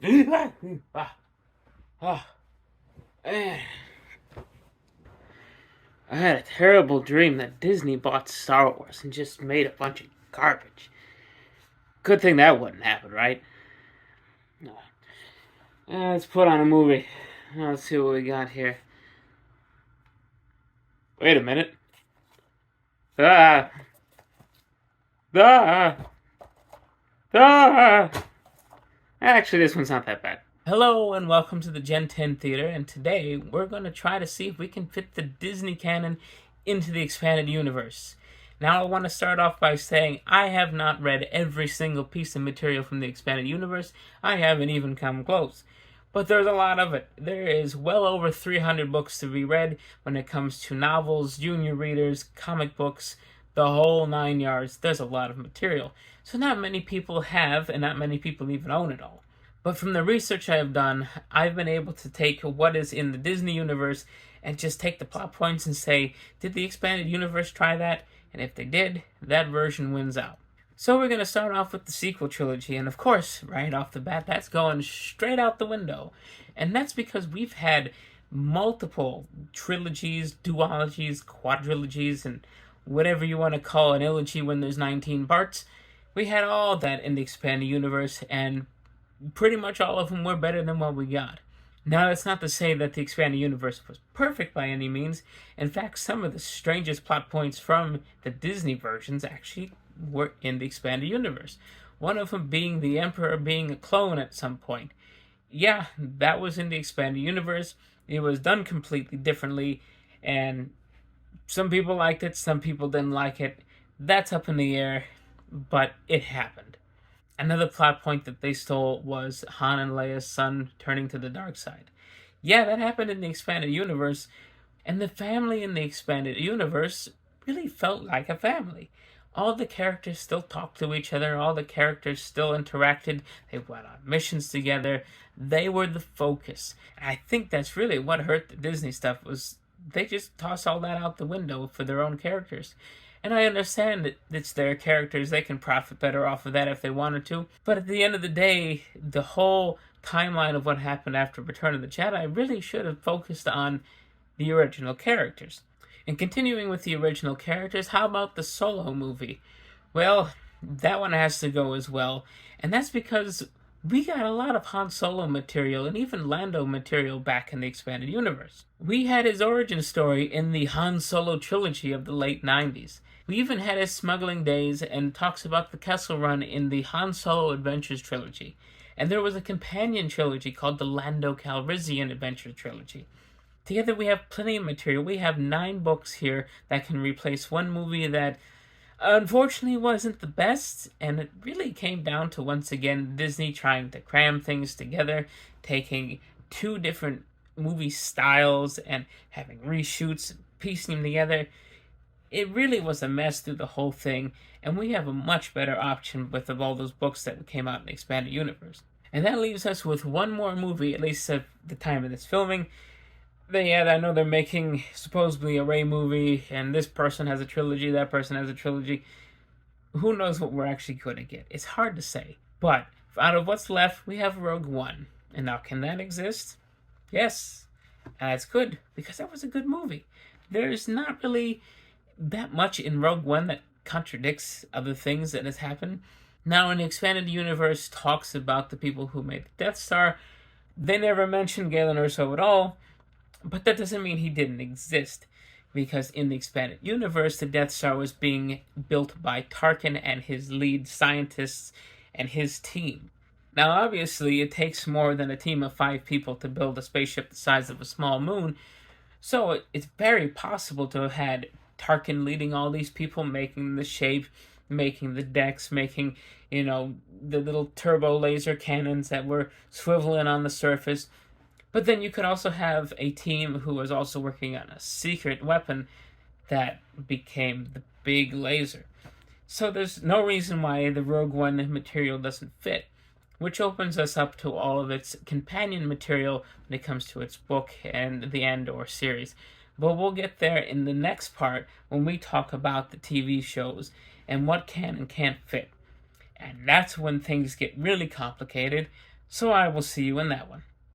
Oh, man. I had a terrible dream that Disney bought Star Wars and just made a bunch of garbage. Good thing that wouldn't happen, right? Let's put on a movie. Let's see what we got here. Wait a minute. Ah! Ah! Ah! Actually, this one's not that bad. Hello and welcome to the Gen 10 Theater, and today we're going to try to see if we can fit the Disney canon into the expanded universe. Now, I want to start off by saying I have not read every single piece of material from the expanded universe. I haven't even come close. But there's a lot of it. There is well over 300 books to be read when it comes to novels, junior readers, comic books, the whole 9 yards. There's a lot of material. So not many people have, and not many people even own it all. But from the research I have done, I've been able to take what is in the Disney universe and just take the plot points and say, did the expanded universe try that? And if they did, that version wins out. So we're going to start off with the sequel trilogy, and of course, right off the bat, that's going straight out the window. And that's because we've had multiple trilogies, duologies, quadrilogies, and whatever you want to call an trilogy when there's 19 parts. We had all that in the expanded universe, and pretty much all of them were better than what we got. Now, that's not to say that the expanded universe was perfect by any means. In fact, some of the strangest plot points from the Disney versions actually were in the expanded universe. One of them being the Emperor being a clone at some point. Yeah, that was in the expanded universe. It was done completely differently, and some people liked it, some people didn't like it. That's up in the air, but it happened. Another plot point that they stole was Han and Leia's son turning to the dark side. Yeah, that happened in the expanded universe, and the family in the expanded universe really felt like a family. All the characters still talked to each other, all the characters still interacted, they went on missions together, they were the focus. And I think that's really what hurt the Disney stuff, was they just toss all that out the window for their own characters. And I understand that it's their characters, they can profit better off of that if they wanted to. But at the end of the day, the whole timeline of what happened after Return of the Jedi really should have focused on the original characters. And continuing with the original characters, how about the Solo movie? Well, that one has to go as well. And that's because we got a lot of Han Solo material and even Lando material back in the expanded universe. We had his origin story in the Han Solo trilogy of the late 90s. We even had his smuggling days and talks about the Kessel Run in the Han Solo Adventures trilogy. And there was a companion trilogy called the Lando Calrissian Adventures trilogy. Together we have plenty of material. We have 9 books here that can replace one movie that unfortunately wasn't the best, and it really came down to, once again, Disney trying to cram things together, taking 2 different movie styles and having reshoots, piecing them together. It really was a mess through the whole thing, and we have a much better option with all those books that came out in the expanded universe. And that leaves us with one more movie, at least at the time of this filming. I know they're making supposedly a Rey movie, and this person has a trilogy, that person has a trilogy. Who knows what we're actually going to get? It's hard to say. But out of what's left, we have Rogue One. And now, can that exist? Yes. And that's good, because that was a good movie. There's not really that much in Rogue One that contradicts other things that has happened. Now, in the expanded universe, talks about the people who made the Death Star. They never mention Galen Erso at all. But that doesn't mean he didn't exist, because in the expanded universe, the Death Star was being built by Tarkin and his lead scientists and his team. Now, obviously, it takes more than a team of 5 people to build a spaceship the size of a small moon, so it's very possible to have had Tarkin leading all these people, making the shape, making the decks, making, the little turbo laser cannons that were swiveling on the surface. But then you could also have a team who was also working on a secret weapon that became the big laser. So there's no reason why the Rogue One material doesn't fit, which opens us up to all of its companion material when it comes to its book and the Andor series. But we'll get there in the next part when we talk about the TV shows and what can and can't fit. And that's when things get really complicated, So I will see you in that one.